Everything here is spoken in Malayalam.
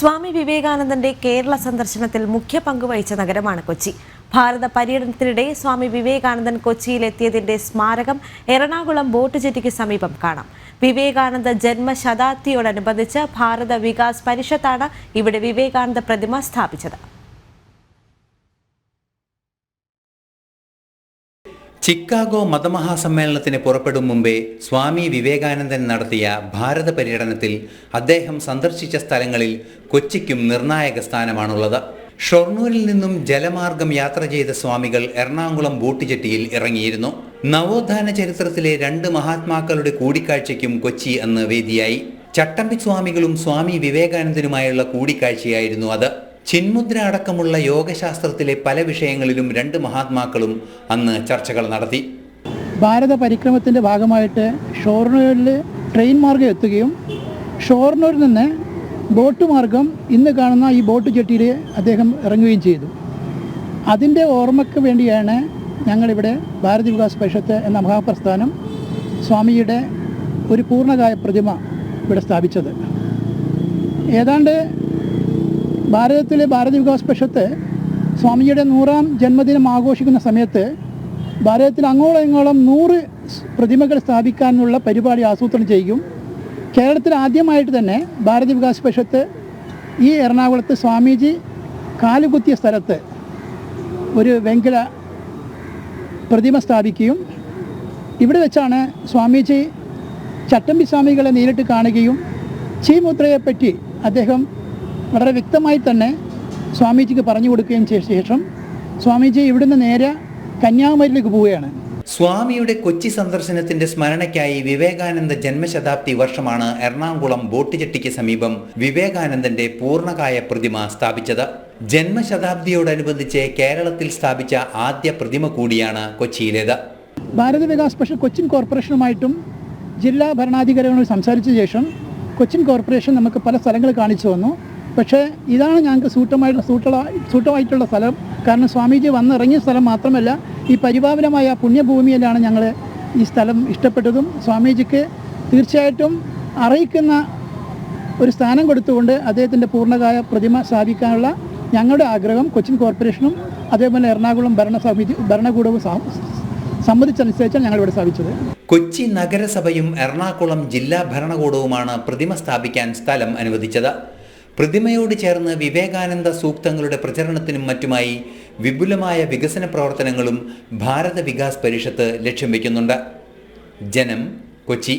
സ്വാമി വിവേകാനന്ദന്റെ കേരള സന്ദർശനത്തിൽ മുഖ്യ പങ്കുവഹിച്ച നഗരമാണ് കൊച്ചി. ഭാരത പര്യടനത്തിനിടെ സ്വാമി വിവേകാനന്ദൻ കൊച്ചിയിലെത്തിയതിന്റെ സ്മാരകം എറണാകുളം ബോട്ട് ജെട്ടിക്ക് സമീപം കാണാം. വിവേകാനന്ദ ജന്മശതാബ്ദിയോടനുബന്ധിച്ച് ഭാരത വികാസ് പരിഷത്താണ് ഇവിടെ വിവേകാനന്ദ പ്രതിമ സ്ഥാപിച്ചത്. ചിക്കാഗോ മതമഹാസമ്മേളനത്തിന് പുറപ്പെടും മുമ്പേ സ്വാമി വിവേകാനന്ദൻ നടത്തിയ ഭാരത പര്യടനത്തിൽ അദ്ദേഹം സന്ദർശിച്ച സ്ഥലങ്ങളിൽ കൊച്ചിക്കും നിർണായക സ്ഥാനമാണുള്ളത്. ഷൊർണൂരിൽ നിന്നും ജലമാർഗം യാത്ര ചെയ്ത സ്വാമികൾ എറണാകുളം ബോട്ട് ജെട്ടിയിൽ ഇറങ്ങിയിരുന്നു. നവോത്ഥാന ചരിത്രത്തിലെ രണ്ട് മഹാത്മാക്കളുടെ കൂടിക്കാഴ്ചയ്ക്കും കൊച്ചി അന്ന് വേദിയായി. ചട്ടമ്പി സ്വാമികളും സ്വാമി വിവേകാനന്ദനുമായുള്ള കൂടിക്കാഴ്ചയായിരുന്നു അത്. ചിന്മുദ്ര അടക്കമുള്ള യോഗശാസ്ത്രത്തിലെ പല വിഷയങ്ങളിലും രണ്ട് മഹാത്മാക്കളും അന്ന് ചർച്ചകൾ നടത്തി. ഭാരത പരിക്രമത്തിൻ്റെ ഭാഗമായിട്ട് ഷൊർണൂരിൽ ട്രെയിൻ മാർഗം എത്തുകയും ഷൊർണൂരിൽ നിന്ന് ബോട്ട് മാർഗം ഇന്ന് കാണുന്ന ഈ ബോട്ട് ജെട്ടിയിൽ അദ്ദേഹം ഇറങ്ങുകയും ചെയ്തു. അതിൻ്റെ ഓർമ്മയ്ക്ക് വേണ്ടിയാണ് ഞങ്ങളിവിടെ ഭാരത വികാസ് പരിഷത്ത് എന്ന മഹാപ്രസ്ഥാനം സ്വാമിയുടെ ഒരു പൂർണ്ണകായ പ്രതിമ ഇവിടെ സ്ഥാപിച്ചത്. ഏതാണ്ട് ഭാരതത്തിലെ ഭാരത വികാസ് പരിഷത്ത് സ്വാമിജിയുടെ 100ാം ജന്മദിനം ആഘോഷിക്കുന്ന സമയത്ത് ഭാരതത്തിൽ അങ്ങോളം ഇങ്ങോളം 100 പ്രതിമകൾ സ്ഥാപിക്കാനുള്ള പരിപാടി ആസൂത്രണം ചെയ്യും. കേരളത്തിൽ ആദ്യമായിട്ട് തന്നെ ഭാരത വികാസ് പരിഷത്ത് ഈ എറണാകുളത്ത് സ്വാമിജി കാലുകുത്തിയ സ്ഥലത്ത് ഒരു വെങ്കല പ്രതിമ സ്ഥാപിക്കുകയും ഇവിടെ വെച്ചാണ് സ്വാമിജി ചട്ടമ്പി സ്വാമികളെ നേരിട്ട് കാണുകയും ചീമുദ്രയെപ്പറ്റി അദ്ദേഹം വളരെ വ്യക്തമായി തന്നെ സ്വാമിജിക്ക് പറഞ്ഞു കൊടുക്കുകയും ചെയ്ത ശേഷം സ്വാമിജി ഇവിടുന്ന് നേരെ കന്യാകുമാരിയിലേക്ക് പോവുകയാണ്. സ്വാമിയുടെ കൊച്ചി സന്ദർശനത്തിന്റെ സ്മരണയ്ക്കായി വിവേകാനന്ദ ജന്മശതാബ്ദി വർഷമാണ് എറണാകുളം ബോട്ട് ജെട്ടിക്ക് സമീപം വിവേകാനന്ദന്റെ പൂർണ്ണകായ പ്രതിമ സ്ഥാപിച്ചത്. ജന്മശതാബ്ദിയോടനുബന്ധിച്ച് കേരളത്തിൽ സ്ഥാപിച്ച ആദ്യ പ്രതിമ കൂടിയാണ് കൊച്ചിയിലേത്. ഭാരത വികാസ് പരിഷത്ത് കൊച്ചിൻ കോർപ്പറേഷനുമായിട്ടും ജില്ലാ ഭരണാധികാരികളോട് സംസാരിച്ച ശേഷം കൊച്ചിൻ കോർപ്പറേഷൻ നമുക്ക് പല സ്ഥലങ്ങൾ കാണിച്ചു വന്നു. പക്ഷേ ഇതാണ് ഞങ്ങൾക്ക് സൂട്ടമായിട്ടുള്ള സ്ഥലം. കാരണം സ്വാമിജി വന്നിറങ്ങിയ സ്ഥലം മാത്രമല്ല, ഈ പരിപാവനമായ പുണ്യഭൂമിയിലാണ് ഞങ്ങൾ ഈ സ്ഥലം ഇഷ്ടപ്പെട്ടതും സ്വാമിജിക്ക് തീർച്ചയായിട്ടും അറിയിക്കുന്ന ഒരു സ്ഥാനം കൊടുത്തുകൊണ്ട് അദ്ദേഹത്തിൻ്റെ പൂർണ്ണകായ പ്രതിമ സ്ഥാപിക്കാനുള്ള ഞങ്ങളുടെ ആഗ്രഹം കൊച്ചിൻ കോർപ്പറേഷനും അതേപോലെ എറണാകുളം ഭരണകൂടവും സമ്മതിച്ചനുസരിച്ചാണ് ഞങ്ങളിവിടെ സ്ഥാപിച്ചത്. കൊച്ചി നഗരസഭയും എറണാകുളം ജില്ലാ ഭരണകൂടവുമാണ് പ്രതിമ സ്ഥാപിക്കാൻ സ്ഥലം അനുവദിച്ചത്. പ്രതിമയോട് ചേർന്ന് വിവേകാനന്ദ സൂക്തങ്ങളുടെ പ്രചരണത്തിനും മറ്റുമായി വിപുലമായ വികസന പ്രവർത്തനങ്ങളും ഭാരത വികാസ് പരിഷത്ത് ലക്ഷ്യം വയ്ക്കുന്നുണ്ട്. ജനം, കൊച്ചി.